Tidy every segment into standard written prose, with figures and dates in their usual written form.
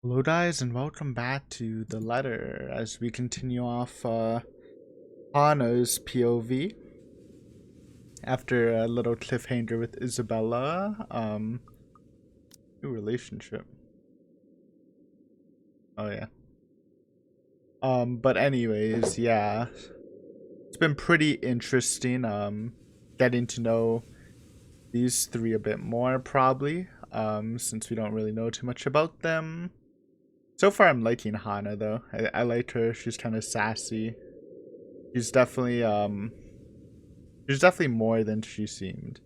Hello guys and welcome back to The Letter as we continue off Hana's POV after a little cliffhanger with Isabella. New relationship. Oh yeah. But anyways, yeah. It's been pretty interesting getting to know these three a bit more probably. Since we don't really know too much about them. So far I'm liking Hana though. I like her. She's kind of sassy. She's definitely She's definitely more than she seemed.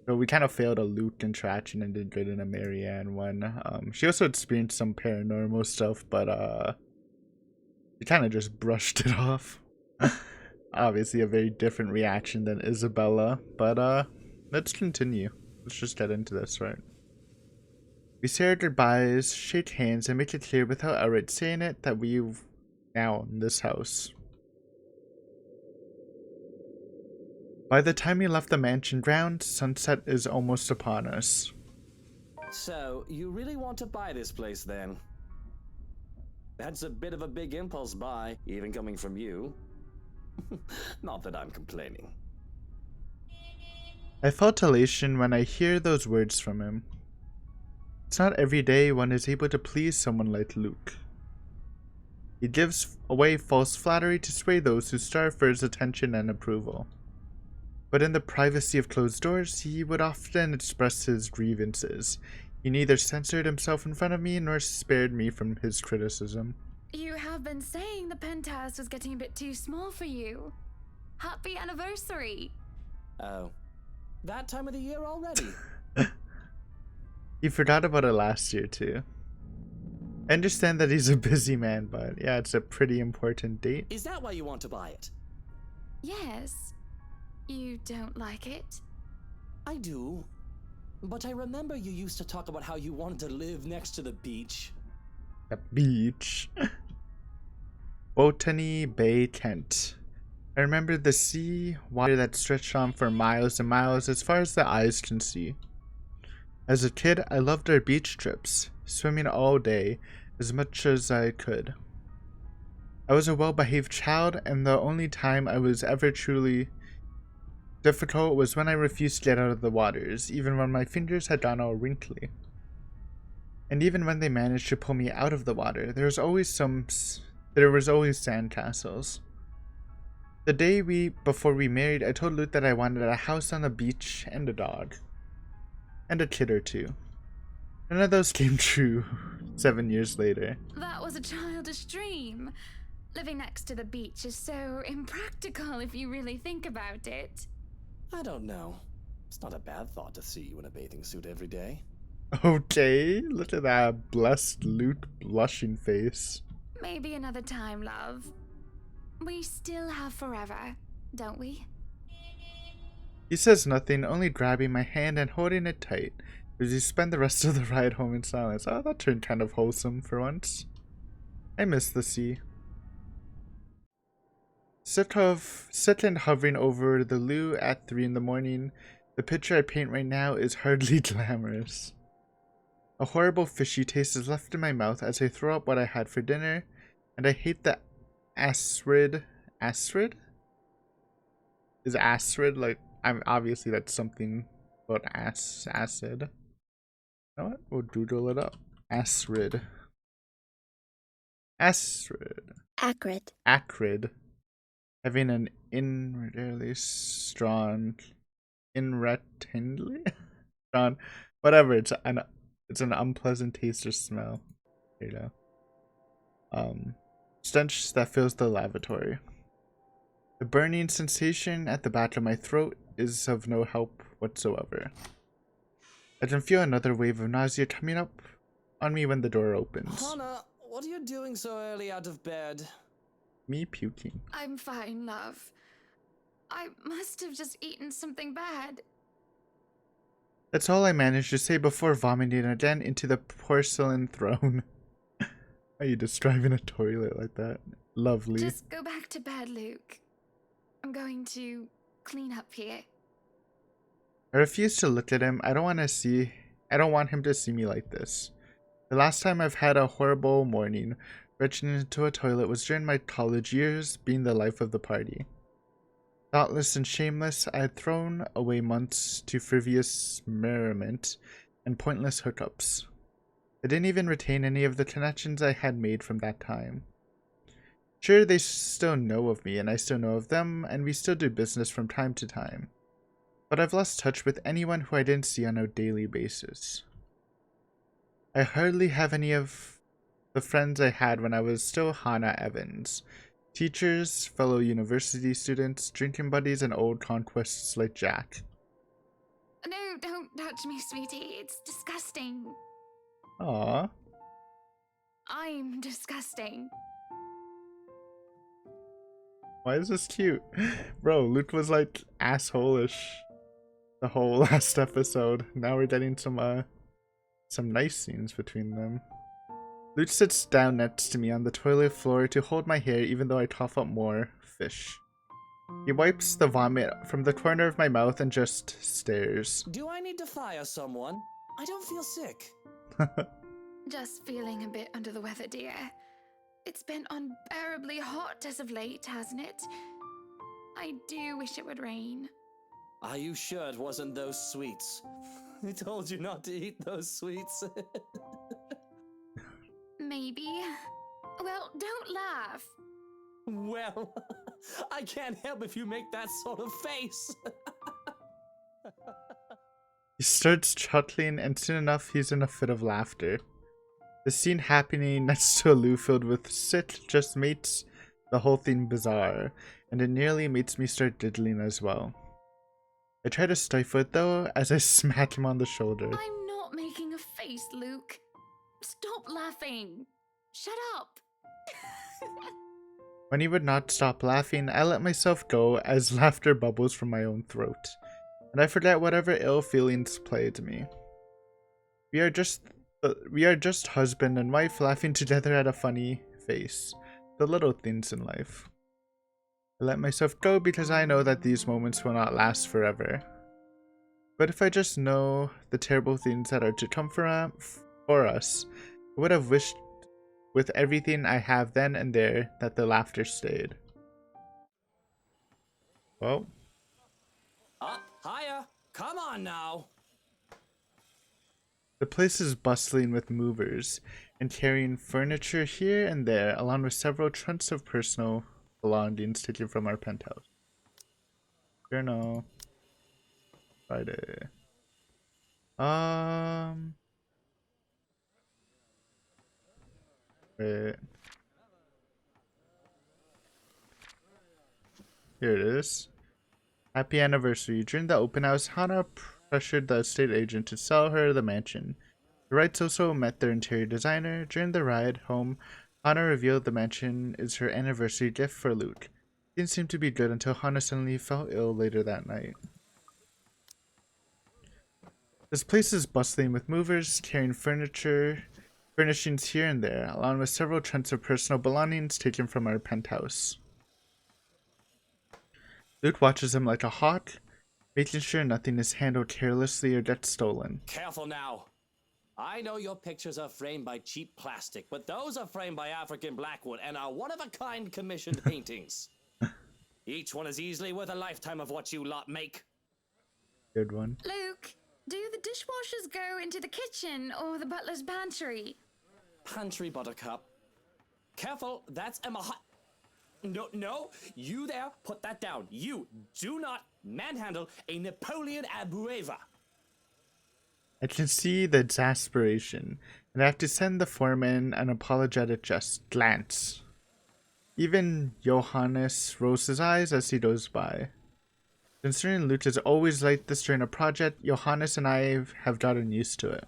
So we kind of failed a Luke interaction and did good in a Marianne one. She also experienced some paranormal stuff, but we kind of just brushed it off. Obviously a very different reaction than Isabella, but let's continue. Let's just get into this, right? We say our goodbyes, shake hands, and make it clear without outright saying it that we've now in this house. By the time we left the mansion grounds, sunset is almost upon us. So, you really want to buy this place then? That's a bit of a big impulse buy, even coming from you. Not that I'm complaining. I felt elation when I hear those words from him. It's not every day one is able to please someone like Luke. He gives away false flattery to sway those who starve for his attention and approval. But in the privacy of closed doors, he would often express his grievances. He neither censored himself in front of me nor spared me from his criticism. You have been saying the penthouse was getting a bit too small for you. Happy anniversary! Oh. That time of the year already? He forgot about it last year too. I understand that he's a busy man, but yeah, it's a pretty important date. Is that why you want to buy it? Yes. You don't like it? I do. But I remember you used to talk about how you wanted to live next to the beach. A beach. Botany Bay, Kent. I remember the sea, water that stretched on for miles and miles as far as the eyes can see. As a kid, I loved our beach trips, swimming all day, as much as I could. I was a well-behaved child, and the only time I was ever truly difficult was when I refused to get out of the waters, even when my fingers had gone all wrinkly. And even when they managed to pull me out of the water, there was always sandcastles. The day before we married, I told Luke that I wanted a house on the beach and a dog. And a kid or two. None of those came true 7 years later. That was a childish dream. Living next to the beach is so impractical if you really think about it. I don't know. It's not a bad thought to see you in a bathing suit every day. Okay, look at that blessed Luke blushing face. Maybe another time, love. We still have forever, don't we? He says nothing, only grabbing my hand and holding it tight, as we spend the rest of the ride home in silence. Oh, that turned kind of wholesome for once. I miss the sea. Sit and hovering over the loo at 3 in the morning. The picture I paint right now is hardly glamorous. A horrible fishy taste is left in my mouth as I throw up what I had for dinner, and I hate the acrid. Acrid? Is acrid like... obviously that's something about acid. You know what? We'll doodle it up. Acrid. Acrid. Acrid. Acrid. Having an inordinately strong, irretentively strong, whatever. It's an unpleasant taste or smell. You know. Stench that fills the lavatory. The burning sensation at the back of my throat is of no help whatsoever. I can feel another wave of nausea coming up on me when the door opens. Hana, what are you doing so early out of bed? Me puking. I'm fine, love. I must have just eaten something bad. That's all I managed to say before vomiting again into the porcelain throne. Are you just driving a toilet like that? Lovely. Just go back to bed, Luke. I'm going to clean up here. I refuse to look at him. I don't want him to see me like this. The last time I've had a horrible morning retching into a toilet was during my college years, being the life of the party. Thoughtless and shameless, I had thrown away months to frivolous merriment and pointless hookups. I didn't even retain any of the connections I had made from that time. Sure, they still know of me, and I still know of them, and we still do business from time to time. But I've lost touch with anyone who I didn't see on a daily basis. I hardly have any of the friends I had when I was still Hannah Evans. Teachers, fellow university students, drinking buddies, and old conquests like Jack. No, don't touch me, sweetie. It's disgusting. Aww. I'm disgusting. Why is this cute? Bro, Luke was like asshole-ish the whole last episode. Now we're getting some nice scenes between them. Luke sits down next to me on the toilet floor to hold my hair even though I cough up more fish. He wipes the vomit from the corner of my mouth and just stares. Do I need to fire someone? I don't feel sick. Just feeling a bit under the weather, dear. It's been unbearably hot as of late, hasn't it? I do wish it would rain. Are you sure it wasn't those sweets? I told you not to eat those sweets. Maybe. Well, don't laugh. Well, I can't help if you make that sort of face. He starts chuckling, and soon enough he's in a fit of laughter. The scene happening next to a loo filled with soot just makes the whole thing bizarre, and it nearly makes me start diddling as well. I try to stifle it though, as I smack him on the shoulder. I'm not making a face, Luke. Stop laughing. Shut up. When he would not stop laughing, I let myself go as laughter bubbles from my own throat, and I forget whatever ill feelings plagued me. We are just husband and wife laughing together at a funny face, the little things in life. I let myself go because I know that these moments will not last forever. But if I just know the terrible things that are to come for us, I would have wished with everything I have then and there that the laughter stayed. Well. Up, higher. Come on now. The place is bustling with movers and carrying furniture here and there, along with several trunks of personal belongings taken from our penthouse. Journal. Friday. Wait. Here it is. Happy anniversary. During the open house, Hannah pressured the estate agent to sell her the mansion. The Wrights also met their interior designer. During the ride home, Hannah revealed the mansion is her anniversary gift for Luke. Things seemed to be good until Hannah suddenly fell ill later that night. This place is bustling with movers, carrying furnishings here and there, along with several trunks of personal belongings taken from our penthouse. Luke watches him like a hawk, making sure nothing is handled carelessly or gets stolen. Careful now. I know your pictures are framed by cheap plastic, but those are framed by African Blackwood and are one-of-a-kind commissioned paintings. Each one is easily worth a lifetime of what you lot make. Good one. Luke, do the dishwashers go into the kitchen or the butler's pantry? Pantry, Buttercup. Careful, that's Emma. No, you there, put that down. You do not manhandle a Napoleon Abueva. I can see the exasperation, and I have to send the foreman an apologetic glance. Even Johannes rolls his eyes as he goes by. Considering Luke is always like this during a project, Johannes and I have gotten used to it.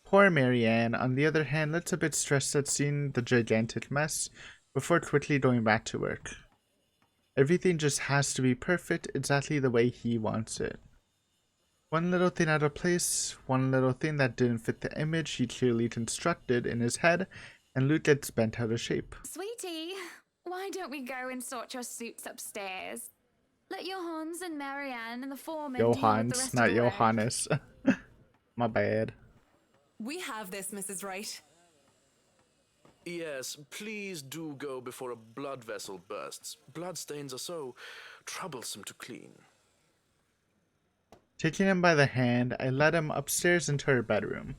Poor Marianne, on the other hand, looks a bit stressed at seeing the gigantic mess before quickly going back to work. Everything just has to be perfect, exactly the way he wants it. One little thing out of place, one little thing that didn't fit the image he clearly constructed in his head, and Luke gets bent out of shape. Sweetie, why don't we go and sort your suits upstairs? Let Johannes and Marianne and the foreman deal with the Johannes, rest not of the work. Johannes. My bad. We have this, Mrs. Wright. Yes, please do go before a blood vessel bursts. Bloodstains are so troublesome to clean. Taking him by the hand, I led him upstairs into her bedroom.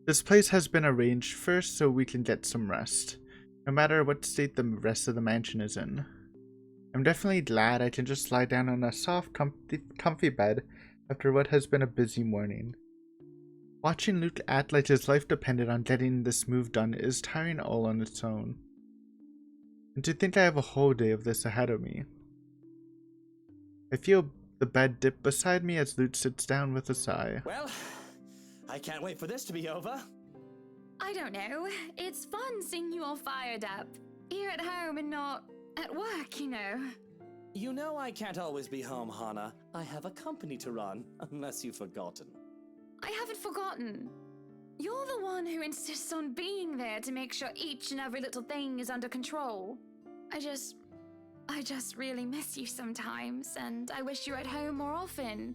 This place has been arranged first so we can get some rest, no matter what state the rest of the mansion is in. I'm definitely glad I can just lie down on a soft, comfy bed after what has been a busy morning. Watching Luke act like his life depended on getting this move done is tiring all on its own. And to think I have a whole day of this ahead of me. I feel the bed dip beside me as Luke sits down with a sigh. Well, I can't wait for this to be over. I don't know. It's fun seeing you all fired up. Here at home and not at work, you know. You know I can't always be home, Hana. I have a company to run, unless you've forgotten. I haven't forgotten. You're the one who insists on being there to make sure each and every little thing is under control. I just really miss you sometimes, and I wish you were at home more often.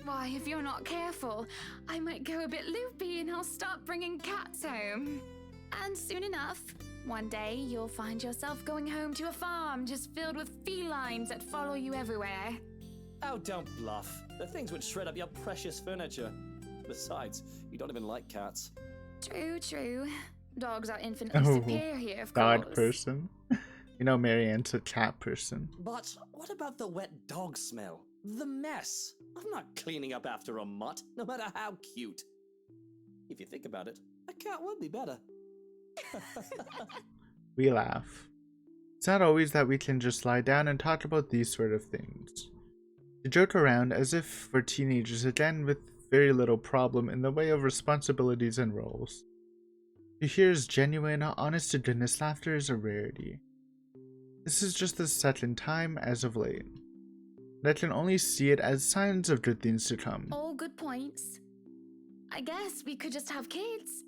Why, if you're not careful, I might go a bit loopy and I'll start bringing cats home. And soon enough, one day you'll find yourself going home to a farm just filled with felines that follow you everywhere. Oh, don't bluff. The things would shred up your precious furniture. Besides, you don't even like cats. True, true. Dogs are infinitely Oh, superior, of dog course. person. You know Marianne's a cat person. But what about the wet dog smell? The mess? I'm not cleaning up after a mutt, no matter how cute. If you think about it, a cat would be better. We laugh. It's not always that we can just lie down and talk about these sort of things. We joke around as if we're teenagers again with very little problem in the way of responsibilities and roles. To hear his genuine, honest-to-goodness laughter is a rarity. This is just the second time as of late. And I can only see it as signs of good things to come. All good points. I guess we could just have kids.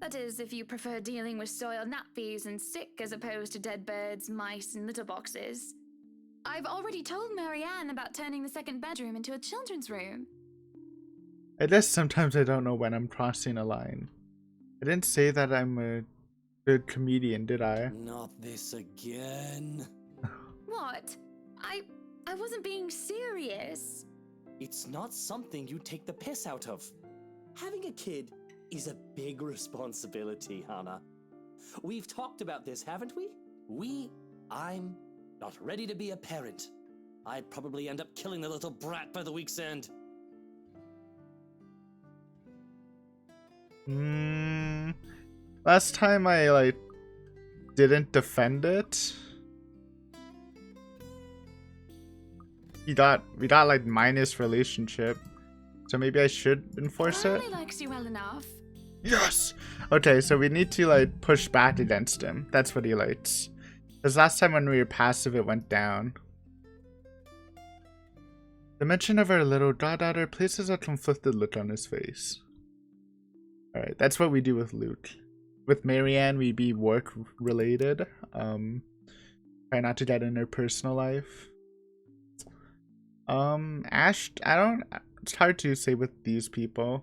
That is, if you prefer dealing with soiled nappies and sick as opposed to dead birds, mice, and litter boxes. I've already told Marianne about turning the second bedroom into a children's room. I guess sometimes I don't know when I'm crossing a line. I didn't say that I'm a good comedian, did I? Not this again. What? I wasn't being serious. It's not something you take the piss out of. Having a kid is a big responsibility, Hana. We've talked about this, haven't we? I'm not ready to be a parent. I'd probably end up killing the little brat by the week's end. Last time I didn't defend it. We got like minus relationship, so maybe I should enforce it. Riley likes you well enough. Yes. Okay, so we need to like push back against him. That's what he likes. Because last time when we were passive, it went down. The mention of our little goddaughter places a conflicted look on his face. Alright, that's what we do with Luke. With Marianne, we be work related. Try not to get in her personal life. Ash, it's hard to say with these people.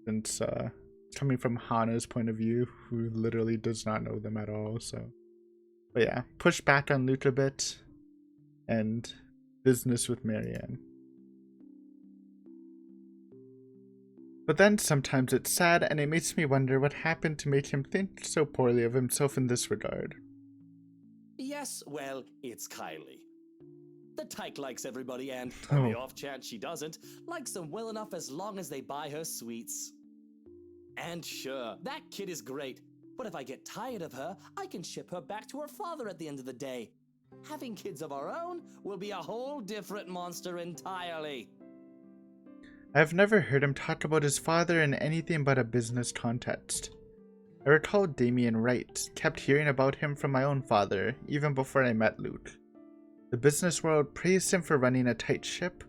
Since coming from Hana's point of view, who literally does not know them at all, so. But yeah, push back on Luke a bit, and business with Marianne. But then sometimes it's sad, and it makes me wonder what happened to make him think so poorly of himself in this regard. Yes, well, it's Kylie. The tyke likes everybody, and on the off chance she doesn't, likes them well enough as long as they buy her sweets. And sure, that kid is great, but if I get tired of her, I can ship her back to her father at the end of the day. Having kids of our own will be a whole different monster entirely. I've never heard him talk about his father in anything but a business context. I recall Damien Wright kept hearing about him from my own father, even before I met Luke. The business world praised him for running a tight ship,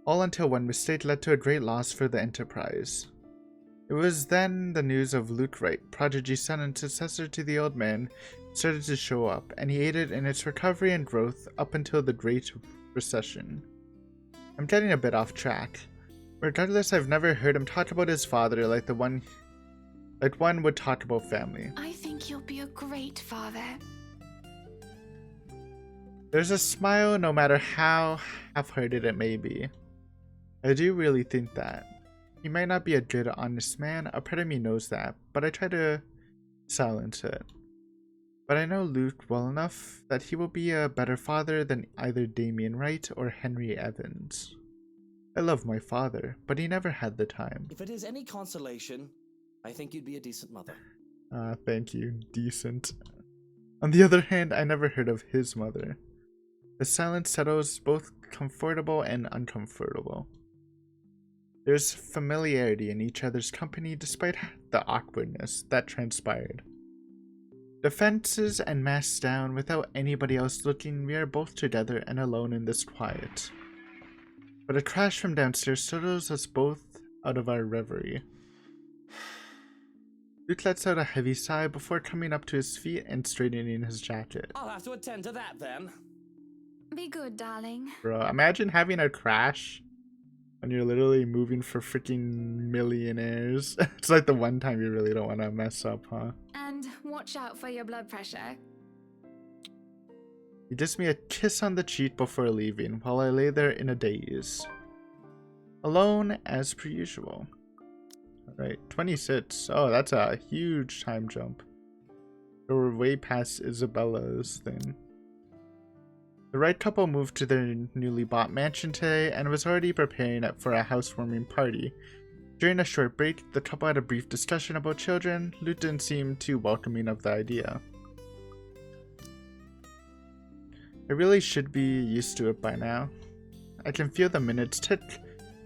all until one mistake led to a great loss for the enterprise. It was then the news of Luke Wright, prodigy son and successor to the old man, started to show up, and he aided in its recovery and growth up until the Great Recession. I'm getting a bit off track, Regardless, I've never heard him talk about his father like one would talk about family. I think you'll be a great father. There's a smile no matter how half-hearted it may be. I do really think that. He might not be a good, honest man, a part of me knows that, but I try to silence it. But I know Luke well enough that he will be a better father than either Damien Wright or Henry Evans. I love my father, but he never had the time. If it is any consolation, I think you'd be a decent mother. Thank you, decent. On the other hand, I never heard of his mother. The silence settles both comfortable and uncomfortable. There's familiarity in each other's company despite the awkwardness that transpired. The fences and masks down without anybody else looking, we are both together and alone in this quiet. But a crash from downstairs startles us both out of our reverie. Luke lets out a heavy sigh before coming up to his feet and straightening his jacket. I'll have to attend to that then. Be good, darling. Bro, imagine having a crash when you're literally moving for freaking millionaires. It's like the one time you really don't want to mess up, huh? And watch out for your blood pressure. He gives me a kiss on the cheek before leaving, while I lay there in a daze. Alone as per usual. Alright, 26. Oh, that's a huge time jump. So we're way past Isabella's thing. The Wright couple moved to their newly bought mansion today and was already preparing it for a housewarming party. During a short break, the couple had a brief discussion about children. Luke didn't seem too welcoming of the idea. I really should be used to it by now. I can feel the minutes tick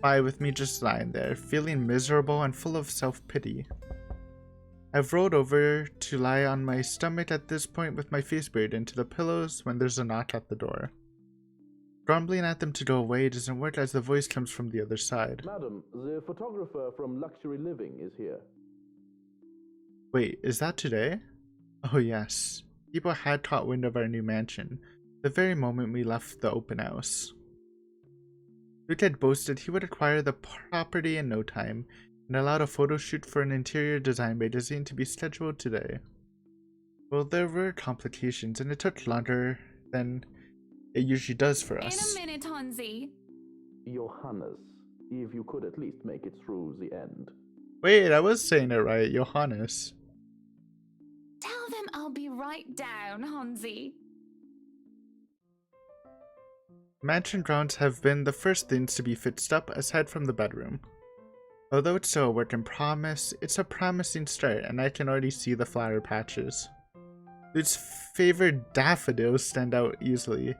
by with me just lying there, feeling miserable and full of self-pity. I've rolled over to lie on my stomach at this point with my face buried into the pillows when there's a knock at the door. Grumbling at them to go away doesn't work as the voice comes from the other side. Madam, the photographer from Luxury Living is here. Wait, is that today? Oh yes. People had caught wind of our new mansion, the very moment we left the open house. Luke had boasted he would acquire the property in no time, and allowed a photo shoot for an interior design magazine to be scheduled today. Well, there were complications, and it took longer than it usually does for us. In a minute, Hansi. Johannes, if you could at least make it through the end. Wait, I was saying it right, Johannes. Tell them I'll be right down, Hansi. Mansion grounds have been the first things to be fixed up aside from the bedroom. Although it's still a work in progress, it's a promising start and I can already see the flower patches. Luke's favorite daffodils stand out easily,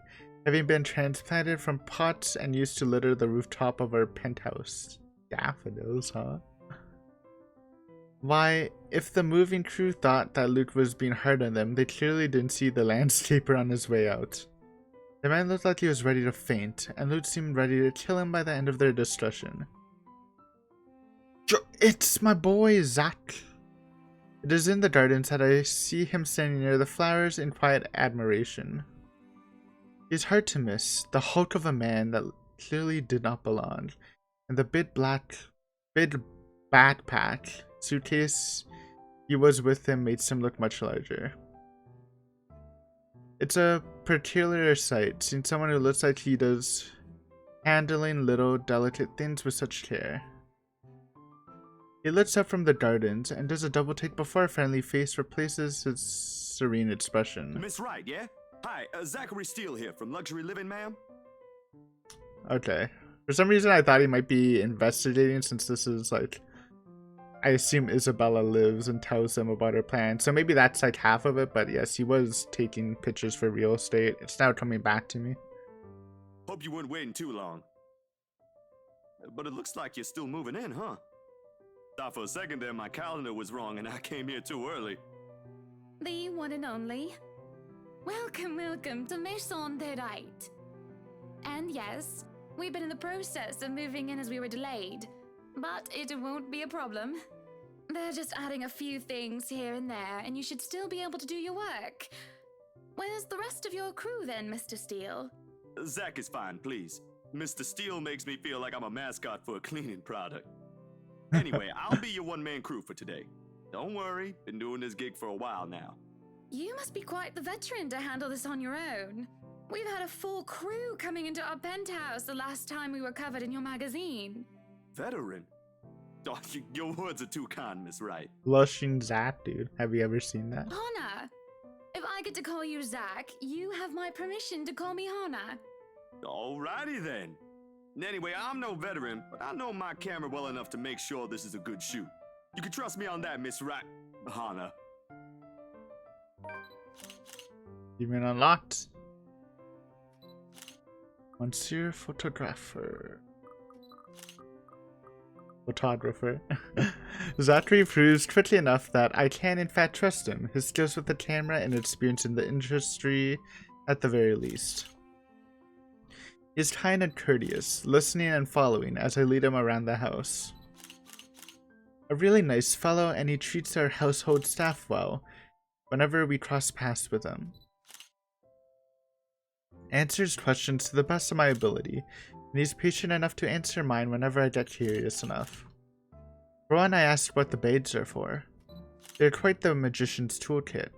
having been transplanted from pots and used to litter the rooftop of our penthouse. Daffodils, huh? Why, if the moving crew thought that Luke was being hard on them, they clearly didn't see the landscaper on his way out. The man looked like he was ready to faint, and Luke seemed ready to kill him by the end of their discussion. It's my boy, Zach. It is in the gardens that I see him standing near the flowers in quiet admiration. He's hard to miss, the hulk of a man that clearly did not belong, and the big backpack suitcase he was with him made him look much larger. It's a peculiar sight, seeing someone who looks like he does handling little delicate things with such care. He looks up from the gardens and does a double take before a friendly face replaces his serene expression. Miss Wright, yeah? Hi, Zachary Steele here from Luxury Living, ma'am. Okay. For some reason I thought he might be investigating since this is like, I assume Isabella lives and tells them about her plan. So maybe that's like half of it, but yes, he was taking pictures for real estate. It's now coming back to me. Hope you weren't waiting too long. But it looks like you're still moving in, huh? Thought for a second there my calendar was wrong and I came here too early. The one and only. Welcome, welcome to Maison de Wright. And yes, we've been in the process of moving in as we were delayed, but it won't be a problem. They're just adding a few things here and there, and you should still be able to do your work. Where's the rest of your crew then, Mr. Steele? Zach is fine, please. Mr. Steele makes me feel like I'm a mascot for a cleaning product. Anyway, I'll be your one-man crew for today. Don't worry, been doing this gig for a while now. You must be quite the veteran to handle this on your own. We've had a full crew coming into our penthouse the last time we were covered in your magazine. Veteran? Oh, your words are too kind, Miss Wright. Blushing Zach, dude. Have you ever seen that? Hana! If I get to call you Zach, you have my permission to call me Hana. Alrighty then. Anyway, I'm no veteran, but I know my camera well enough to make sure this is a good shoot. You can trust me on that, Miss Wright. Hana. Even unlocked. Monsieur Photographer. Zachary proves quickly enough that I can in fact trust him, his skills with the camera and experience in the industry at the very least. He is kind and courteous, listening and following as I lead him around the house. A really nice fellow, and he treats our household staff well whenever we cross paths with him. Answers questions to the best of my ability, and he's patient enough to answer mine whenever I get curious enough. For one, I asked what the beads are for. They're quite the magician's toolkit.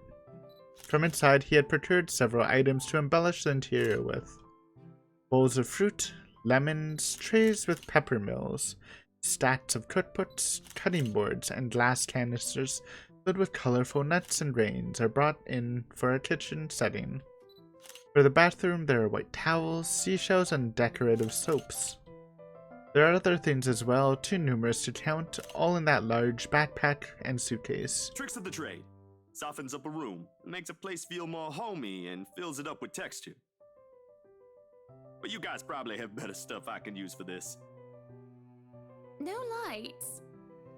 From inside, he had procured several items to embellish the interior with. Bowls of fruit, lemons, trays with pepper mills, stacks of cookbooks, cutting boards, and glass canisters filled with colorful nuts and grains are brought in for a kitchen setting. For the bathroom, there are white towels, seashells, and decorative soaps. There are other things as well, too numerous to count, all in that large backpack and suitcase. Tricks of the trade. Softens up a room, makes a place feel more homey, and fills it up with texture. But you guys probably have better stuff I can use for this. No lights?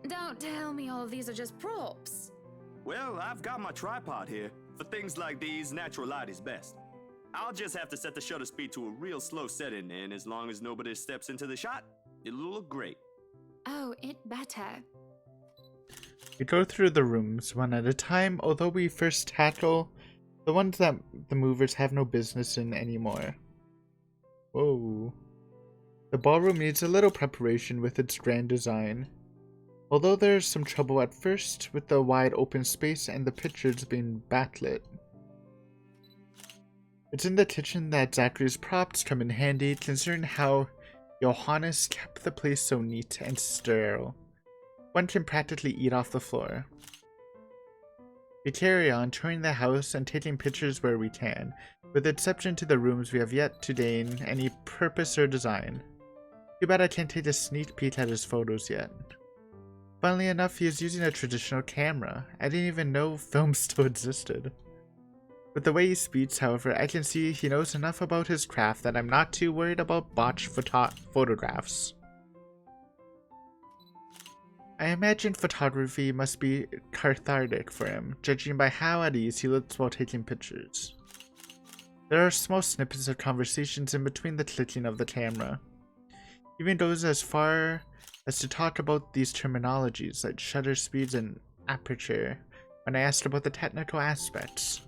Don't tell me all of these are just props. Well, I've got my tripod here. For things like these, natural light is best. I'll just have to set the shutter speed to a real slow setting, and as long as nobody steps into the shot, it'll look great. Oh, it better. We go through the rooms one at a time, although we first tackle the ones that the movers have no business in anymore. Whoa. The ballroom needs a little preparation with its grand design. Although there's some trouble at first with the wide open space and the pictures being backlit. It's in the kitchen that Zachary's props come in handy, considering how Johannes kept the place so neat and sterile. One can practically eat off the floor. We carry on, touring the house and taking pictures where we can, with exception to the rooms we have yet to deign any purpose or design. Too bad I can't take a sneak peek at his photos yet. Funnily enough, he is using a traditional camera. I didn't even know film still existed. With the way he speaks, however, I can see he knows enough about his craft that I'm not too worried about botched photographs. I imagine photography must be cathartic for him, judging by how at ease he looks while taking pictures. There are small snippets of conversations in between the clicking of the camera. He even goes as far as to talk about these terminologies like shutter speeds and aperture when I asked about the technical aspects.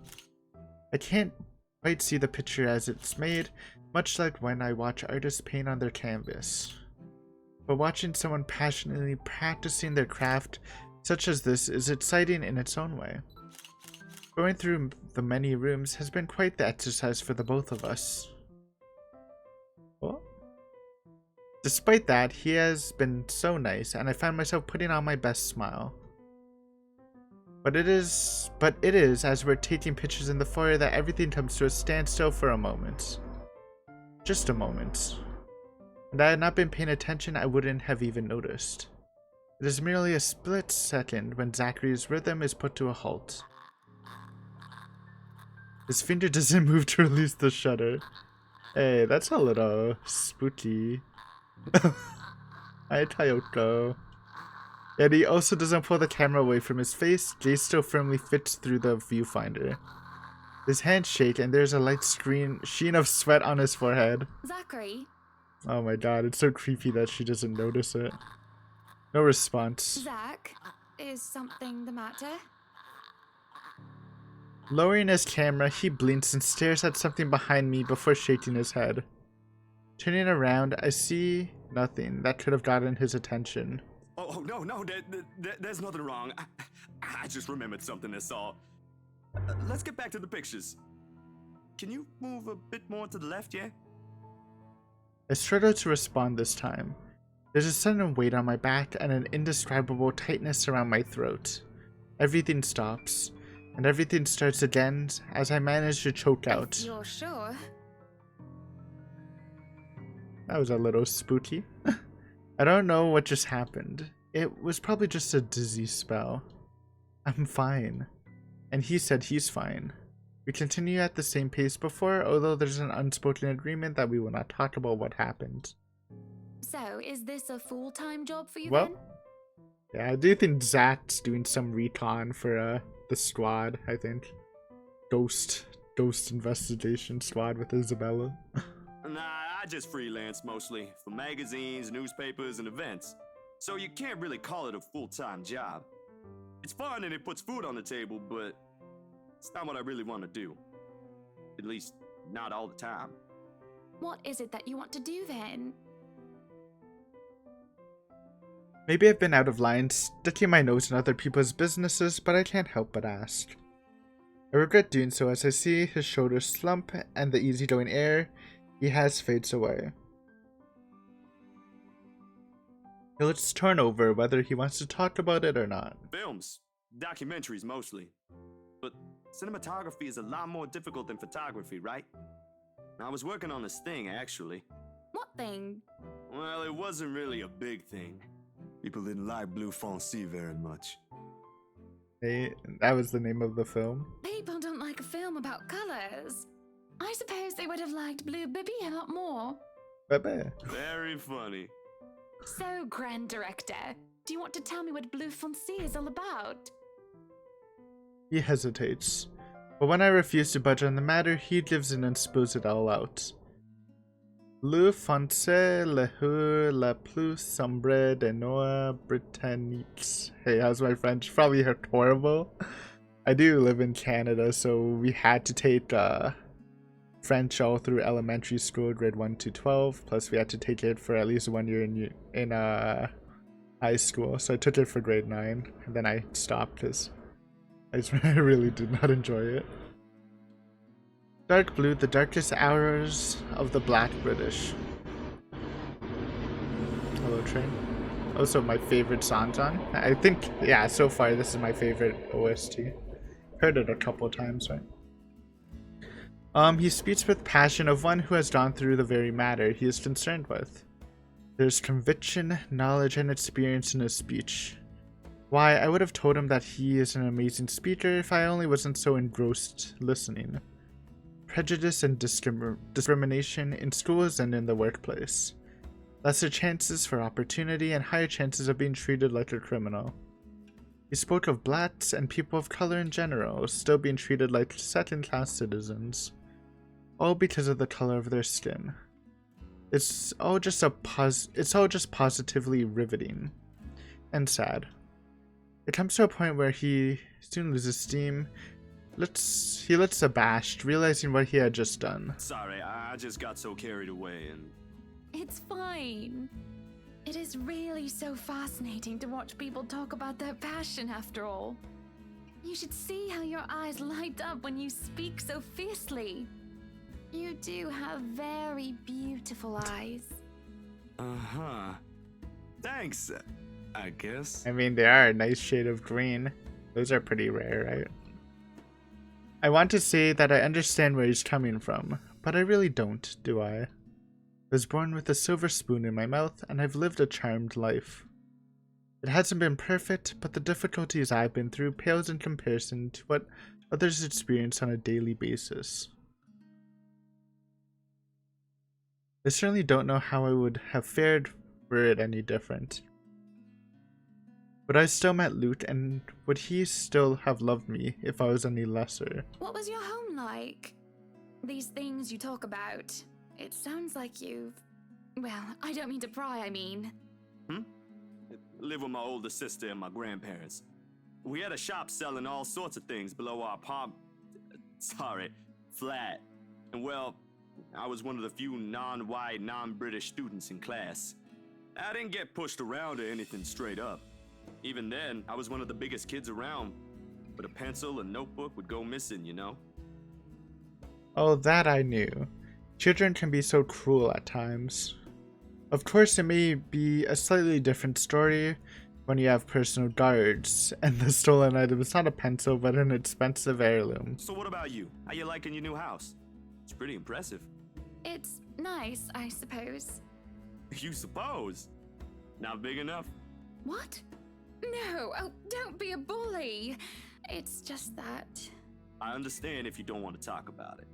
I can't quite see the picture as it's made, much like when I watch artists paint on their canvas. But watching someone passionately practicing their craft such as this is exciting in its own way. Going through the many rooms has been quite the exercise for the both of us. What? Despite that, he has been so nice, and I found myself putting on my best smile. But it is as we're taking pictures in the foyer that everything comes to a standstill for a moment. Just a moment. And I had not been paying attention, I wouldn't have even noticed. It is merely a split second when Zachary's rhythm is put to a halt. His finger doesn't move to release the shutter. Hey, that's a little spooky. Hi, Tayoko. And he also doesn't pull the camera away from his face, gaze still firmly fits through the viewfinder. His hands shake and there's a light sheen of sweat on his forehead. Zachary? Oh my god, it's so creepy that she doesn't notice it. No response. Zach? Is something the matter? Lowering his camera, he blinks and stares at something behind me before shaking his head. Turning around, I see nothing that could have gotten his attention. Oh, no, there's nothing wrong. I just remembered something, that's all. Let's get back to the pictures. Can you move a bit more to the left, yeah? I struggle to respond this time. There's a sudden weight on my back and an indescribable tightness around my throat. Everything stops, and everything starts again as I manage to choke out. You're sure? That was a little spooky. I don't know what just happened. It was probably just a dizzy spell. I'm fine. And he said he's fine. We continue at the same pace before, although there's an unspoken agreement that we will not talk about what happened. So, is this a full-time job for you Well, then? yeah, I do think Zach's doing some recon for the squad, I think. Ghost investigation squad with Isabella. Nah, I just freelance mostly for magazines, newspapers, and events. So you can't really call it a full-time job. It's fun and it puts food on the table, but it's not what I really want to do. At least, not all the time. What is it that you want to do then? Maybe I've been out of line, sticking my nose in other people's businesses, but I can't help but ask. I regret doing so as I see his shoulders slump and the easygoing air he has fades away. He looks torn over whether he wants to talk about it or not. Films, documentaries mostly. But cinematography is a lot more difficult than photography, right? I was working on this thing, actually. What thing? Well, it wasn't really a big thing. People didn't like Blue Fonzie very much. Hey, that was the name of the film. People don't like a film about colors. I suppose they would have liked Blue Bibby a lot more. Bye-bye. Very funny. So, Grand Director, do you want to tell me what Blue Fonzie is all about? He hesitates, but when I refuse to budge on the matter, he gives in and spills it all out. Le Fonce, le Hur, la plus sombre de Noa Britannique. Hey, how's my French? Probably horrible. I do live in Canada, so we had to take French all through elementary school, grade 1 to 12. Plus, we had to take it for at least 1 year in high school. So I took it for grade 9, and then I stopped because I really did not enjoy it. Dark blue, the darkest hours of the Black British. Hello, Train. Also, my favorite songs on. I think, yeah, so far this is my favorite OST. Heard it a couple times, right? He speaks with passion of one who has gone through the very matter he is concerned with. There's conviction, knowledge, and experience in his speech. Why, I would have told him that he is an amazing speaker if I only wasn't so engrossed listening. Prejudice and discrimination in schools and in the workplace. Lesser chances for opportunity and higher chances of being treated like a criminal. He spoke of blacks and people of color in general still being treated like second-class citizens. All because of the color of their skin. It's all just positively riveting. And sad. It comes to a point where he soon loses steam. He looks abashed, realizing what he had just done. Sorry, I just got so carried away and... It's fine. It is really so fascinating to watch people talk about their passion after all. You should see how your eyes light up when you speak so fiercely. You do have very beautiful eyes. Uh-huh. Thanks, I guess. I mean, they are a nice shade of green. Those are pretty rare, right? I want to say that I understand where he's coming from, but I really don't, do I? I was born with a silver spoon in my mouth, and I've lived a charmed life. It hasn't been perfect, but the difficulties I've been through pales in comparison to what others experience on a daily basis. I certainly don't know how I would have fared were it any different. Would I still met Luke, and would he still have loved me if I was any lesser? What was your home like? These things you talk about. It sounds like you've... Well, I don't mean to pry, I mean. Live with my older sister and my grandparents. We had a shop selling all sorts of things below our flat. And well, I was one of the few non-white, non-British students in class. I didn't get pushed around or anything straight up. Even then, I was one of the biggest kids around. But a pencil and notebook would go missing, you know? Oh, that I knew. Children can be so cruel at times. Of course, it may be a slightly different story when you have personal guards, and the stolen item is not a pencil but an expensive heirloom. So what about you? How you liking your new house? It's pretty impressive. It's nice, I suppose. You suppose? Not big enough? What? No, oh, don't be a bully. It's just that. I understand if you don't want to talk about it.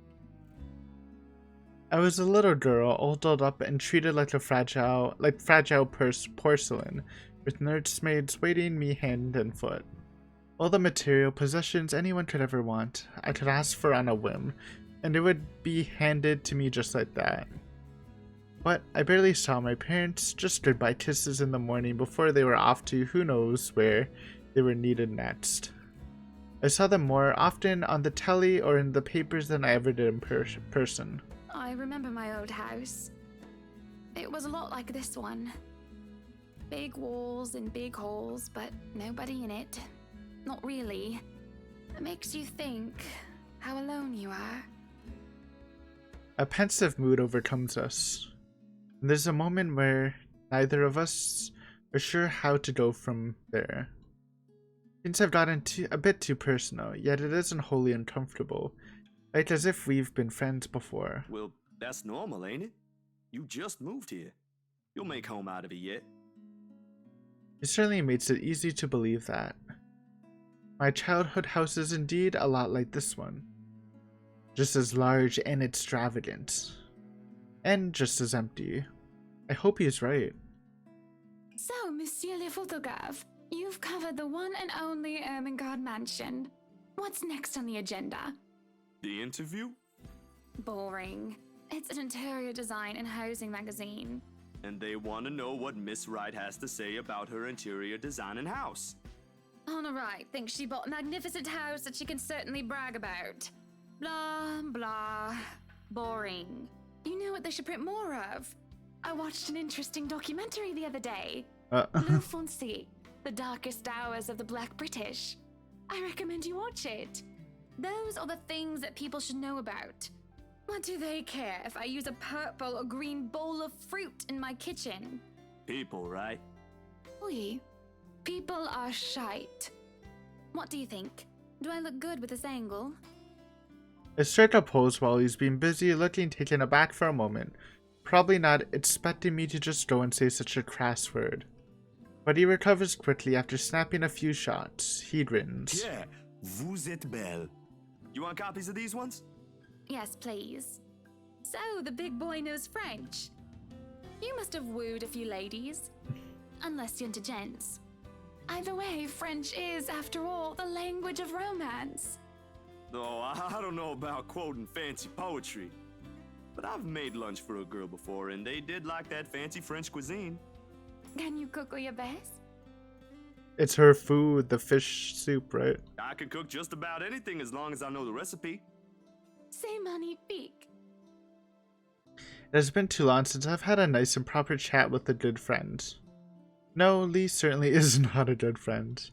I was a little girl, all dolled up and treated like fragile porcelain, with nursemaids waiting me hand and foot. All the material possessions anyone could ever want, I could ask for on a whim, and it would be handed to me just like that. But I barely saw my parents, just goodbye kisses in the morning before they were off to who knows where they were needed next. I saw them more often on the telly or in the papers than I ever did in person. I remember my old house. It was a lot like this one. Big walls and big halls, but nobody in it. Not really. It makes you think how alone you are. A pensive mood overcomes us. And there's a moment where neither of us are sure how to go from there. Things have gotten a bit too personal, yet it isn't wholly uncomfortable, like as if we've been friends before. Well, that's normal, ain't it? You just moved here. You'll make home out of it yet. It certainly makes it easy to believe that. My childhood house is indeed a lot like this one. Just as large and extravagant. And just as empty. I hope he's right. So, Monsieur le Photographe, you've covered the one and only Ermengarde mansion. What's next on the agenda? The interview? Boring. It's an interior design and housing magazine. And they want to know what Miss Wright has to say about her interior design and house. Honor Wright thinks she bought a magnificent house that she can certainly brag about. Blah, blah. Boring. You know what they should print more of? I watched an interesting documentary the other day. Blue Fonsi, The Darkest Hours of the Black British. I recommend you watch it. Those are the things that people should know about. What do they care if I use a purple or green bowl of fruit in my kitchen? People, right? Oui. People are shite. What do you think? Do I look good with this angle? I strike a pose while he's been busy looking taken aback for a moment, probably not expecting me to just go and say such a crass word. But he recovers quickly after snapping a few shots. He grins. Yeah, vous êtes belle. You want copies of these ones? Yes, please. So, the big boy knows French. You must have wooed a few ladies. Unless you're into gents. Either way, French is, after all, the language of romance. Oh, I don't know about quoting fancy poetry. But I've made lunch for a girl before, and they did like that fancy French cuisine. Can you cook your best? It's her food, the fish soup, right? I can cook just about anything as long as I know the recipe. C'est magnifique. It has been too long since I've had a nice and proper chat with a good friend. No, Lee certainly is not a good friend.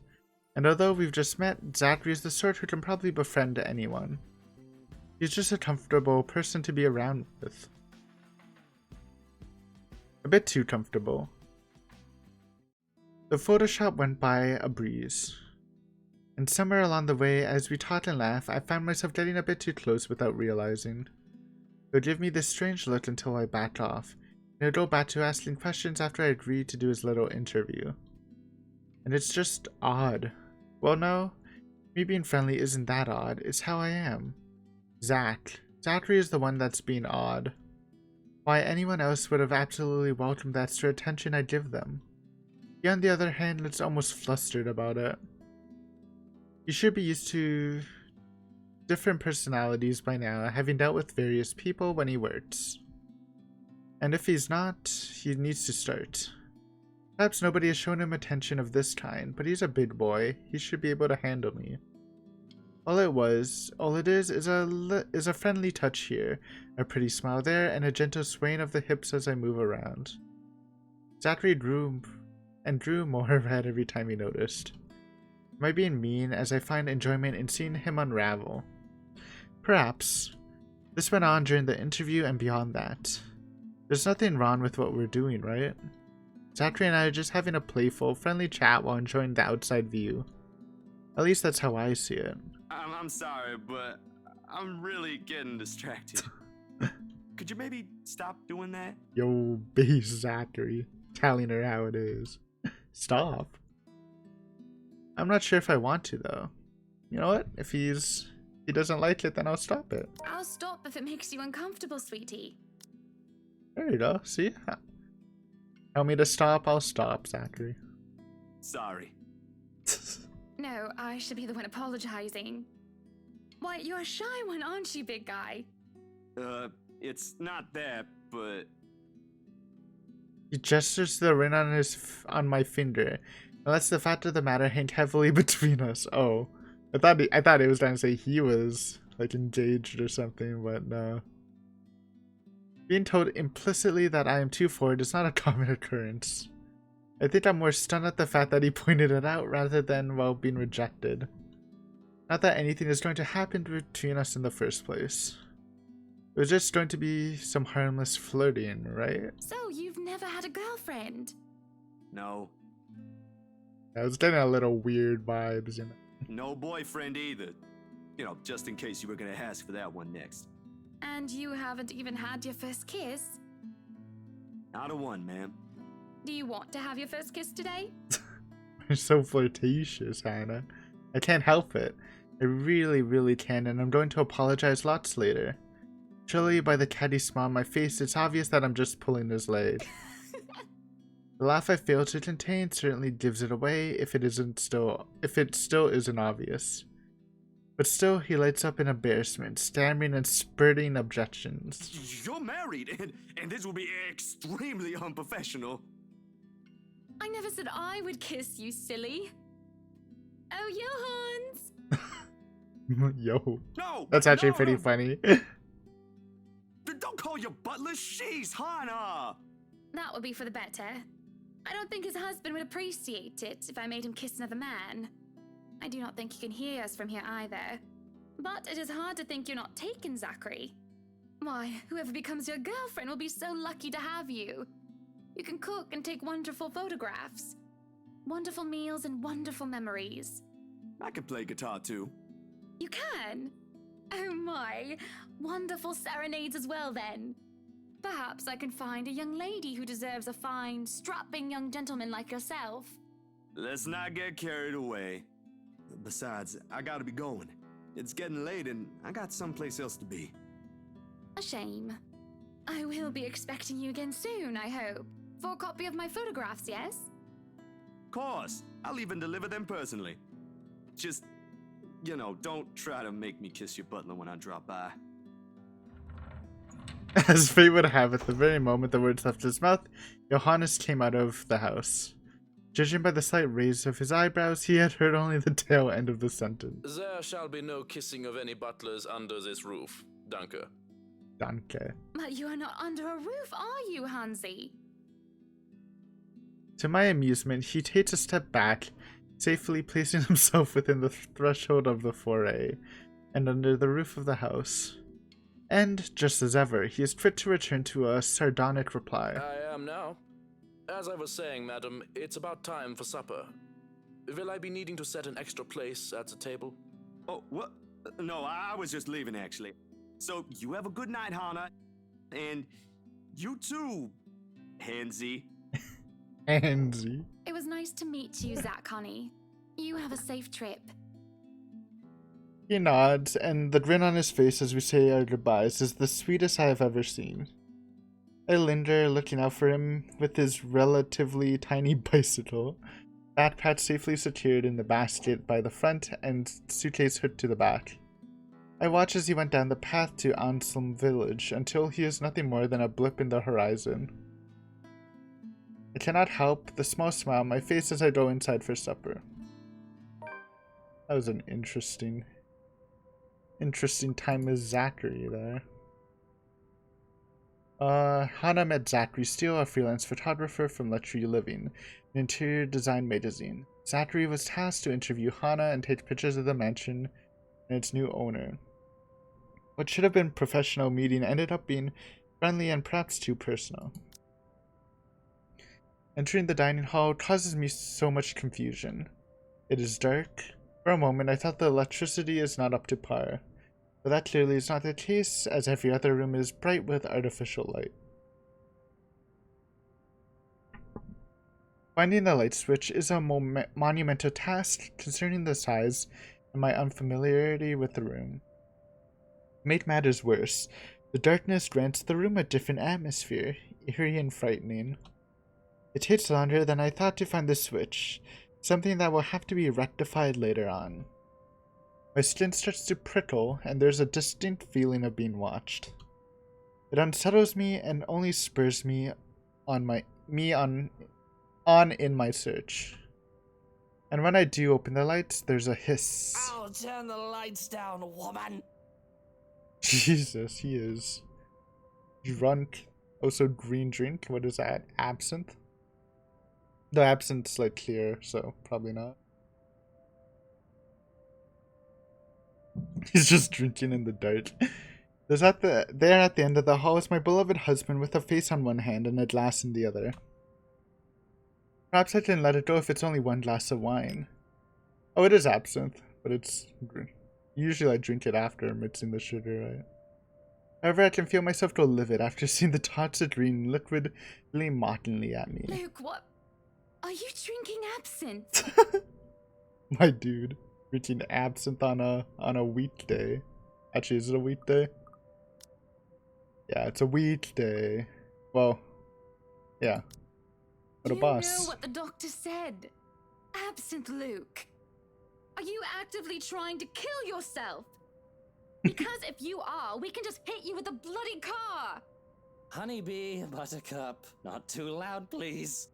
And although we've just met, Zachary is the sort who can probably befriend anyone. He's just a comfortable person to be around with. A bit too comfortable. The photo shop went by a breeze. And somewhere along the way, as we talked and laughed, I found myself getting a bit too close without realizing. He would give me this strange look until I backed off, and I'd go back to asking questions after I agreed to do his little interview. And it's just odd. Well, no, me being friendly isn't that odd, it's how I am. Zachary is the one that's being odd. Why, anyone else would have absolutely welcomed the extra attention I give them. He, on the other hand, looks almost flustered about it. He should be used to different personalities by now, having dealt with various people when he works. And if he's not, he needs to start. Perhaps nobody has shown him attention of this kind, but he's a big boy. He should be able to handle me. All it is a friendly touch here, a pretty smile there, and a gentle swaying of the hips as I move around. Zachary drew more red every time he noticed. Am I being mean, as I find enjoyment in seeing him unravel? Perhaps. This went on during the interview and beyond that. There's nothing wrong with what we're doing, right? Zachary and I are just having a playful, friendly chat while enjoying the outside view. At least that's how I see it. I'm sorry, but I'm really getting distracted. Could you maybe stop doing that? Yo, base Zachary, telling her how it is. Stop. I'm not sure if I want to, though. You know what? If he doesn't like it, then I'll stop it. I'll stop if it makes you uncomfortable, sweetie. There you go. See? Tell me to stop, I'll stop, Zachary. Sorry. No, I should be the one apologizing. Why, you're a shy one, aren't you, big guy? It's not that, but He gestures to the ring on my finger. Now that's the fact of the matter hang heavily between us. Oh, I thought it was trying to say he was like engaged or something, but no. Being told implicitly that I am too forward is not a common occurrence. I think I'm more stunned at the fact that he pointed it out rather than, well, being rejected. Not that anything is going to happen between us in the first place. It was just going to be some harmless flirting, right? So, you've never had a girlfriend? no. I was getting a little weird vibes, you know. No boyfriend either. You know, just in case you were gonna ask for that one next. And you haven't even had your first kiss? Not a one, ma'am. Do you want to have your first kiss today? You're so flirtatious, Hannah. I can't help it. I really, really can, and I'm going to apologize lots later. Surely by the catty smile on my face, it's obvious that I'm just pulling his leg. The laugh I fail to contain certainly gives it away if it still isn't obvious. But still, he lights up in embarrassment, stammering and spurting objections. You're married, and this will be extremely unprofessional. I never said I would kiss you, silly. Oh, Johans! Yo, No! that's actually no, pretty no. funny. Don't call your butler. She's Hannah. That would be for the better. I don't think his husband would appreciate it if I made him kiss another man. I do not think he can hear us from here either. But it is hard to think you're not taken, Zachary. Why, whoever becomes your girlfriend will be so lucky to have you. You can cook and take wonderful photographs. Wonderful meals and wonderful memories. I can play guitar too. You can? Oh my, wonderful serenades as well then. Perhaps I can find a young lady who deserves a fine, strapping young gentleman like yourself. Let's not get carried away. Besides, I gotta be going. It's getting late and I got someplace else to be. A shame. I will be expecting you again soon, I hope. For a copy of my photographs, yes? Of course, I'll even deliver them personally. Just, you know, don't try to make me kiss your butler when I drop by. As fate would have it, the very moment the words left his mouth, Johannes came out of the house. Judging by the slight raise of his eyebrows, he had heard only the tail end of the sentence. There shall be no kissing of any butlers under this roof. Danke. Danke. But you are not under a roof, are you, Hansi? To my amusement, he takes a step back, safely placing himself within the threshold of the foray, and under the roof of the house. And, just as ever, he is quick to return to a sardonic reply. I am now. As I was saying, madam, it's about time for supper. Will I be needing to set an extra place at the table? Oh, what? No, I was just leaving actually. So, you have a good night, Hannah. And you too, Hansi. Hansi. It was nice to meet you, Zach Honey. You have a safe trip. He nods, and the grin on his face as we say our goodbyes is the sweetest I have ever seen. I linger, looking out for him with his relatively tiny bicycle, backpack safely secured in the basket by the front and suitcase hooked to the back. I watch as he went down the path to Anselm village until he is nothing more than a blip in the horizon. I cannot help the small smile on my face as I go inside for supper. That was an interesting interesting time with Zachary there. Hana met Zachary Steele, a freelance photographer from Luxury Living, an interior design magazine. Zachary was tasked to interview Hana and take pictures of the mansion and its new owner. What should have been a professional meeting ended up being friendly and perhaps too personal. Entering the dining hall causes me so much confusion. It is dark. For a moment I thought the electricity is not up to par, but that clearly is not the case, as every other room is bright with artificial light. Finding the light switch is a monumental task concerning the size and my unfamiliarity with the room. Made matters worse, the darkness grants the room a different atmosphere, eerie and frightening. It takes longer than I thought to find the switch, something that will have to be rectified later on. My skin starts to prickle, and there's a distinct feeling of being watched. It unsettles me and only spurs me on in my search. And when I do open the lights, there's a hiss. I'll turn the lights down, woman. Jesus, he is drunk. Also, green drink. What is that? Absinthe? The absinthe's like clear, so probably not. He's just drinking in the dark. There at the end of the hall is my beloved husband with a face on one hand and a glass in the other. Perhaps I can let it go if it's only one glass of wine. Oh, it is absinthe, but it's green. Usually I drink it after mixing the sugar, right? However, I can feel myself go livid after seeing the toxic green liquid gleam mockingly at me. Luke, what? Are you drinking absinthe? My dude, drinking absinthe on a weekday. Actually, is it a weekday? Yeah, it's a weekday. Well, yeah. What a boss. You know what the doctor said. Absinthe, Luke. Are you actively trying to kill yourself? Because if you are, we can just hit you with a bloody car. Honeybee, Buttercup, not too loud, please.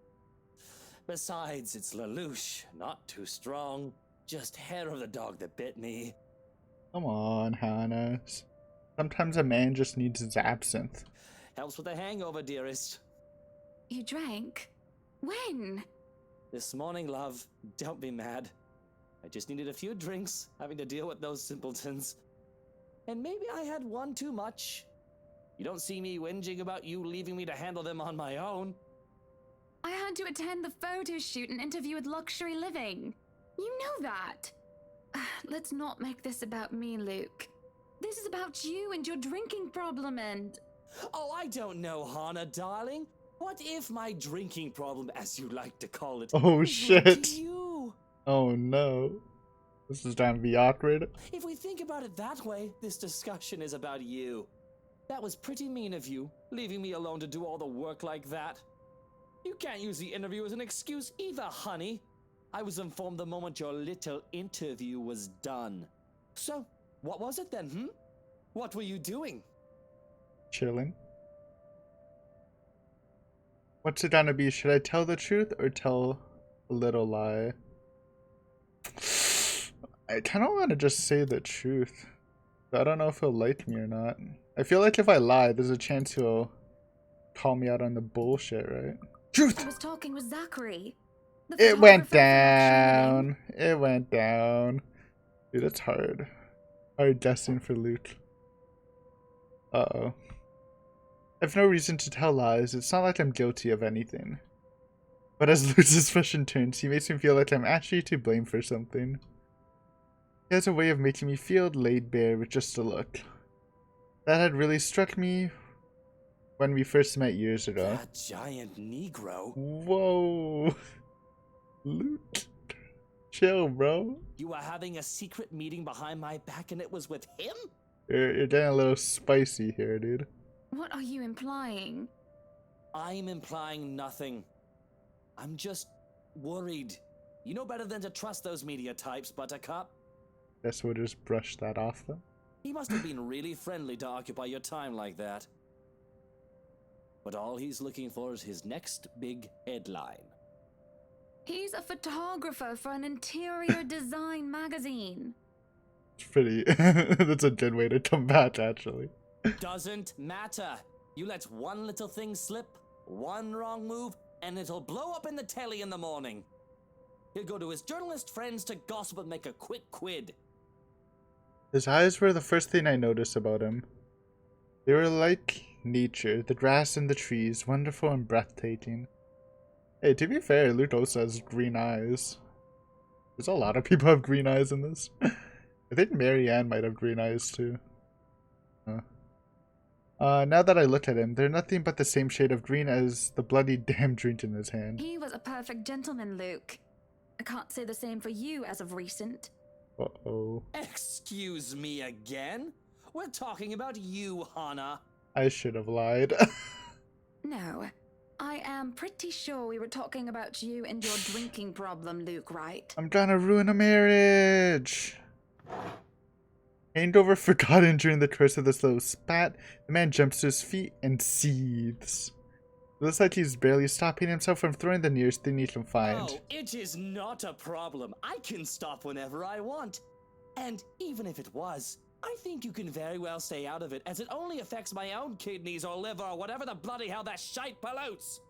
Besides, it's Lelouch, not too strong. Just hair of the dog that bit me. Come on, Hannah. Sometimes a man just needs his absinthe. Helps with the hangover, dearest. You drank? When? This morning, love. Don't be mad. I just needed a few drinks, having to deal with those simpletons. And maybe I had one too much. You don't see me whinging about you leaving me to handle them on my own. I had to attend the photo shoot and interview with Luxury Living. You know that. Let's not make this about me, Luke. This is about you and your drinking problem and... Oh, I don't know, Hana, darling. What if my drinking problem, as you like to call it, Oh, is shit. linked to you? Oh no. This is trying to be awkward. If we think about it that way, this discussion is about you. That was pretty mean of you, leaving me alone to do all the work like that. You can't use the interview as an excuse either, honey. I was informed the moment your little interview was done. So, what was it then, What were you doing? Chilling. What's it gonna be? Should I tell the truth or tell a little lie? I kind of want to just say the truth. But I don't know if he'll like me or not. I feel like if I lie, there's a chance he'll call me out on the bullshit, right? Truth! I was talking with Zachary. It went down. It went down. Dude, it's hard. Hard guessing for Luke. Uh-oh. I have no reason to tell lies. It's not like I'm guilty of anything. But as Luke's expression turns, he makes me feel like I'm actually to blame for something. He has a way of making me feel laid bare with just a look. That had really struck me when we first met years ago. That giant Negro. Whoa. Luke. Chill, bro. You were having a secret meeting behind my back and it was with him? You're getting a little spicy here, dude. What are you implying? I'm implying nothing. I'm just worried. You know better than to trust those media types, Buttercup. Guess we'll just brush that off then. He must have been really friendly to occupy your time like that. But all he's looking for is his next big headline. He's a photographer for an interior design magazine. It's pretty. That's a good way to come back, actually. Doesn't matter. You let one little thing slip, one wrong move, and it'll blow up in the telly in the morning. He'll go to his journalist friends to gossip and make a quick quid. His eyes were the first thing I noticed about him. They were like nature, the grass and the trees, wonderful and breathtaking. Hey, to be fair, Luke also has green eyes. There's a lot of people have green eyes in this. I think Marianne might have green eyes too. Now that I look at him, they're nothing but the same shade of green as the bloody damn drink in his hand. He was a perfect gentleman, Luke. I can't say the same for you as of recent. Uh-oh. Excuse me again? We're talking about you, Hana. I should have lied. No, I am pretty sure we were talking about you and your drinking problem, Luke, right? I'm gonna ruin a marriage! Hangover forgotten during the course of this little spat, the man jumps to his feet and seethes. It looks like he's barely stopping himself from throwing the nearest thing he can find. Oh, it is not a problem. I can stop whenever I want. And even if it was, I think you can very well stay out of it, as it only affects my own kidneys or liver or whatever the bloody hell that shite pollutes.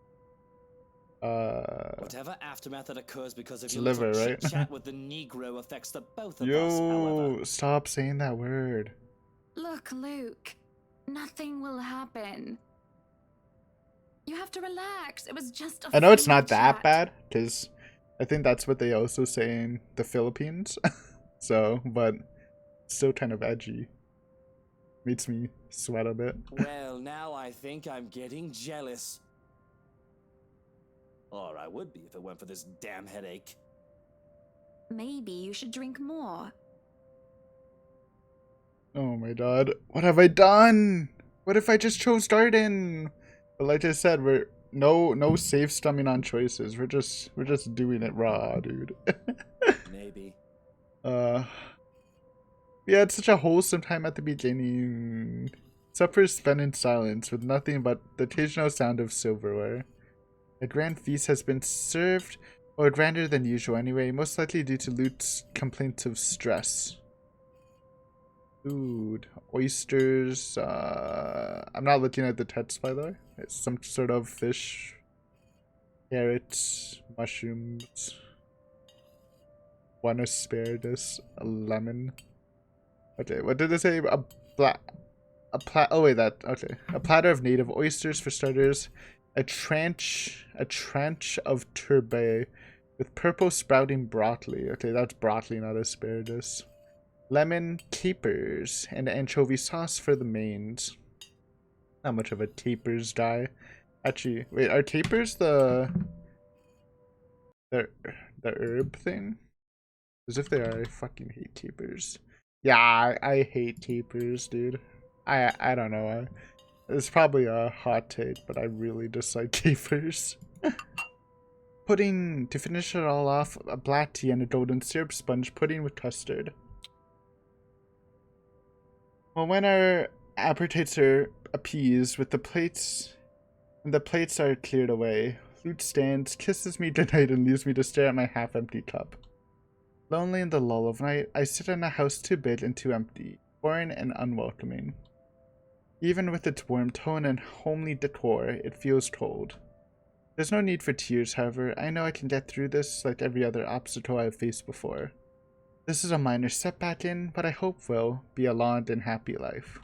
Whatever aftermath that occurs because of it's your liver, little right? chit-chat with the Negro affects the both of us, however. Yo, stop saying that word. Look, Luke, nothing will happen. You have to relax. It was just a I know it's friendly not that chat. bad, because I think that's what they also say in the Philippines. So, but still kind of edgy. Makes me sweat a bit. Well, now I think I'm getting jealous. Or I would be if it weren't for this damn headache. Maybe you should drink more. Oh my god. What have I done? What if I just chose Darden? But like I said, we're no safe stumming on choices. We're just doing it raw, dude. Maybe. Yeah, it's such a wholesome time at the beginning. Supper is spent in silence with nothing but the occasional sound of silverware. A grand feast has been served, or grander than usual anyway, most likely due to Luke's complaints of stress. Food, oysters, I'm not looking at the text by the way. It's some sort of fish, carrots, mushrooms, one asparagus, a lemon. Okay, what did it say? A platter of native oysters for starters, a tranche of turbot with purple sprouting broccoli. Okay, that's broccoli, not asparagus. Lemon, capers, and anchovy sauce for the mains. Not much of a capers guy. Actually, wait, are capers the herb thing? As if they are, I fucking hate capers. Yeah, I hate capers, dude. I don't know. It's probably a hot take, but I really dislike capers. Pudding, to finish it all off, a black tea and a golden syrup sponge pudding with custard. Well, when our appetites are appeased with the plates are cleared away, Luke stands, kisses me goodnight, and leaves me to stare at my half-empty cup. Lonely in the lull of night, I sit in a house too big and too empty, foreign and unwelcoming. Even with its warm tone and homely decor, it feels cold. There's no need for tears, however. I know I can get through this like every other obstacle I have faced before. This is a minor setback in what I hope will be a long and happy life.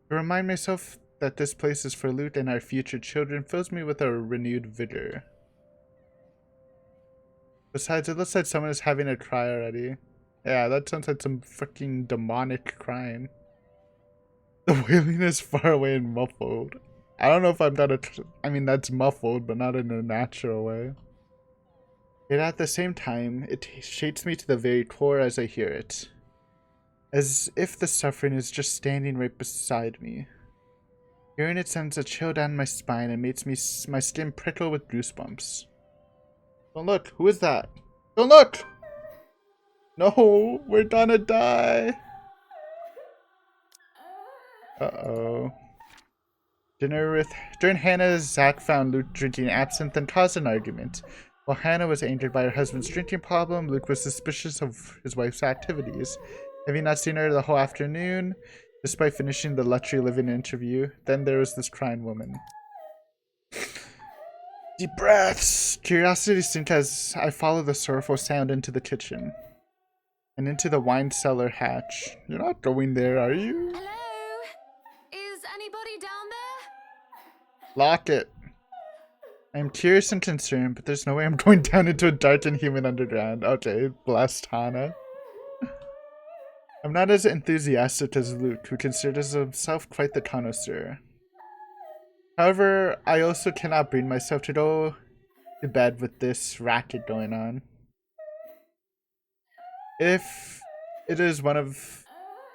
To remind myself that this place is for Luke and our future children fills me with a renewed vigor. Besides, it looks like someone is having a cry already. Yeah, that sounds like some freaking demonic crying. The wailing is far away and muffled. I don't know if I'm gonna. I mean, that's muffled, but not in a natural way. Yet at the same time, it shakes me to the very core as I hear it. As if the suffering is just standing right beside me. Hearing it sends a chill down my spine and makes my skin prickle with goosebumps. Don't look! Who is that? Don't look! No! We're gonna die! Uh-oh. During Hannah, Zach found Luke drinking absinthe and caused an argument. While Hannah was angered by her husband's drinking problem, Luke was suspicious of his wife's activities. Having not seen her the whole afternoon, despite finishing the luxury living interview, then there was this crying woman. Deep breaths! Curiosity sank as I followed the sorrowful sound into the kitchen. And into the wine cellar hatch. You're not going there, are you? Hello? Is anybody down there? Lock it. I am curious and concerned, but there's no way I'm going down into a dark and human underground. Okay, blessed Hana. I'm not as enthusiastic as Luke, who considers himself quite the connoisseur. However, I also cannot bring myself to go to bed with this racket going on. If it is one of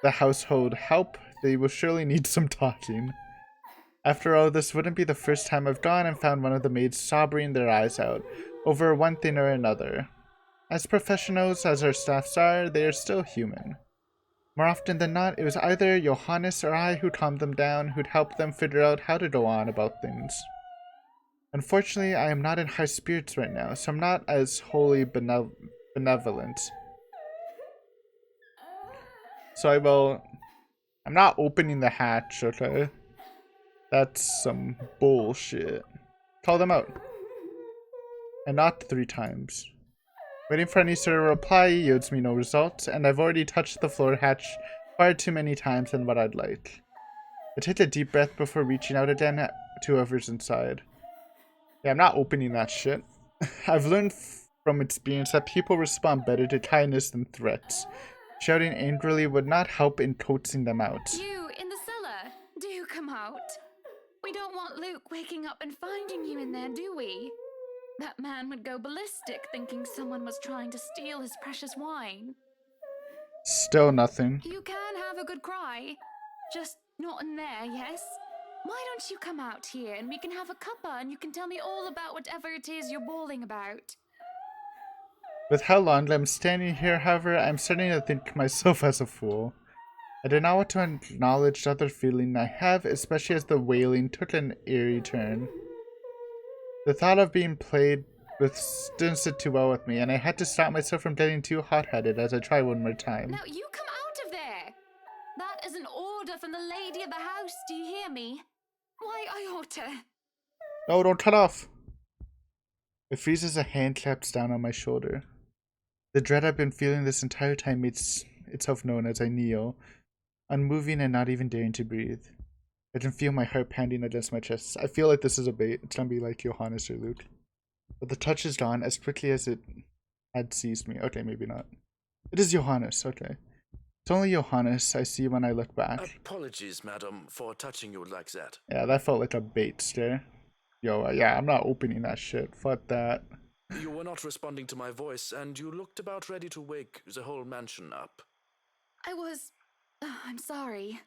the household help, they will surely need some talking. After all, this wouldn't be the first time I've gone and found one of the maids sobbing their eyes out over one thing or another. As professionals as our staffs are, they are still human. More often than not, it was either Johannes or I who calmed them down, who'd help them figure out how to go on about things. Unfortunately, I am not in high spirits right now, so I'm not as wholly benevolent. So I'm not opening the hatch, okay? That's some bullshit. Call them out. And not 3 times. Waiting for any sort of reply yields me no results, and I've already touched the floor hatch far too many times than what I'd like. I take a deep breath before reaching out again to whoever's inside. Yeah, I'm not opening that shit. I've learned from experience that people respond better to kindness than threats. Shouting angrily would not help in coaxing them out. You in the cellar? Do come out. We don't want Luke waking up and finding you in there, do we? That man would go ballistic thinking someone was trying to steal his precious wine. Still nothing. You can have a good cry. Just not in there, yes? Why don't you come out here and we can have a cuppa and you can tell me all about whatever it is you're bawling about? With how long I'm standing here, however, I'm starting to think myself as a fool. I do not want to acknowledge the other feeling I have, especially as the wailing took an eerie turn. The thought of being played with didn't sit too well with me, and I had to stop myself from getting too hot-headed as I try one more time. Now you come out of there! That is an order from the lady of the house, do you hear me? Why, I ought to... No, don't cut off! It freezes a hand claps down on my shoulder. The dread I've been feeling this entire time makes itself known as I kneel, unmoving and not even daring to breathe. I can feel my heart pounding against my chest. I feel like this is a bait. It's gonna be like Johannes or Luke. But the touch is gone as quickly as it had seized me. Okay, maybe not. It is Johannes, okay. It's only Johannes I see when I look back. Apologies, madam, for touching you like that. Yeah, that felt like a bait stare. Yo, yeah, I'm not opening that shit. Fuck that. You were not responding to my voice, and you looked about ready to wake the whole mansion up. I was... I'm sorry.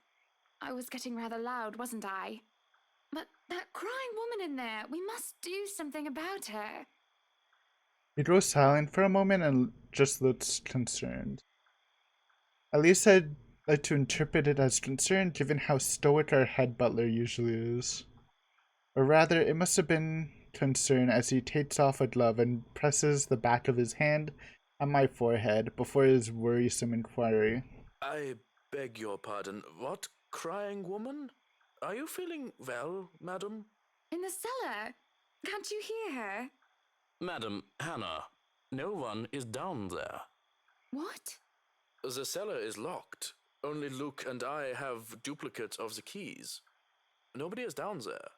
I was getting rather loud, wasn't I? But that crying woman in there, we must do something about her. He grows silent for a moment and just looks concerned. At least I'd like to interpret it as concern given how stoic our head butler usually is. Or rather, it must have been concern as he takes off a glove and presses the back of his hand on my forehead before his worrisome inquiry. I beg your pardon. What crying woman? Are you feeling well, madam? In the cellar. Can't you hear her? Madam Hannah, no one is down there. What? The cellar is locked. Only Luke and I have duplicates of the keys. Nobody is down there.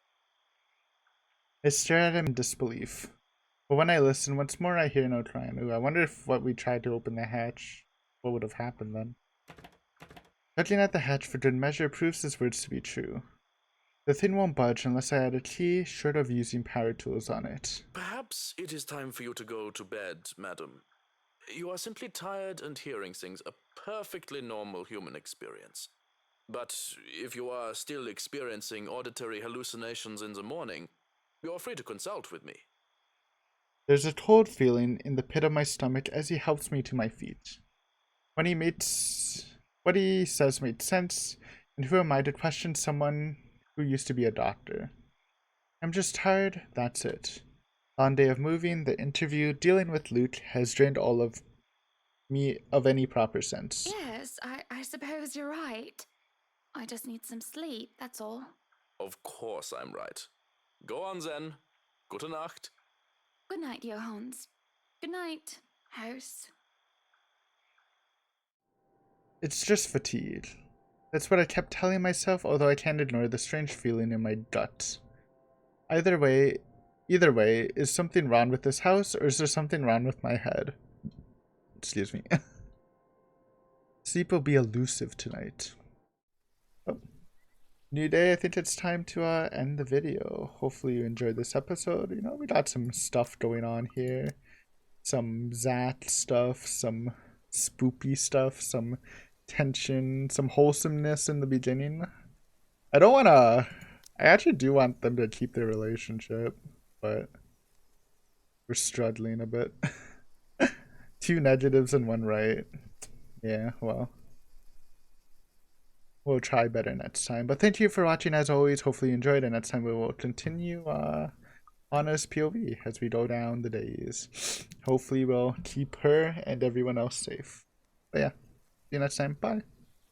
I stare at him in disbelief. But when I listen once more, I hear no crying. Ooh, I wonder if what we tried to open the hatch, what would have happened then? Looking at the hatch for good measure proves his words to be true. The thing won't budge unless I add a key, short of using power tools on it. Perhaps it is time for you to go to bed, madam. You are simply tired and hearing things, a perfectly normal human experience. But if you are still experiencing auditory hallucinations in the morning, you are free to consult with me. There's a cold feeling in the pit of my stomach as he helps me to my feet. What he says made sense, and who am I to question someone who used to be a doctor? I'm just tired, that's it. Long day of moving, the interview, dealing with Luke has drained all of me of any proper sense. Yes, suppose you're right. I just need some sleep, that's all. Of course I'm right. Go on then. Gute Nacht. Good night, Johannes. Good night, house. It's just fatigue. That's what I kept telling myself, although I can't ignore the strange feeling in my gut. Either way, is something wrong with this house, or is there something wrong with my head? Excuse me. Sleep will be elusive tonight. Oh. New day, I think it's time to end the video. Hopefully you enjoyed this episode. You know, we got some stuff going on here. Some Zat stuff, some spoopy stuff, some tension, some wholesomeness in the beginning. I actually do want them to keep their relationship, but we're struggling a bit. 2 negatives and 1 right. Yeah, well, we'll try better next time. But thank you for watching as always. Hopefully you enjoyed, and next time we will continue Anna's POV as we go down the days. Hopefully we'll keep her and everyone else safe. But yeah, see you next time. Bye.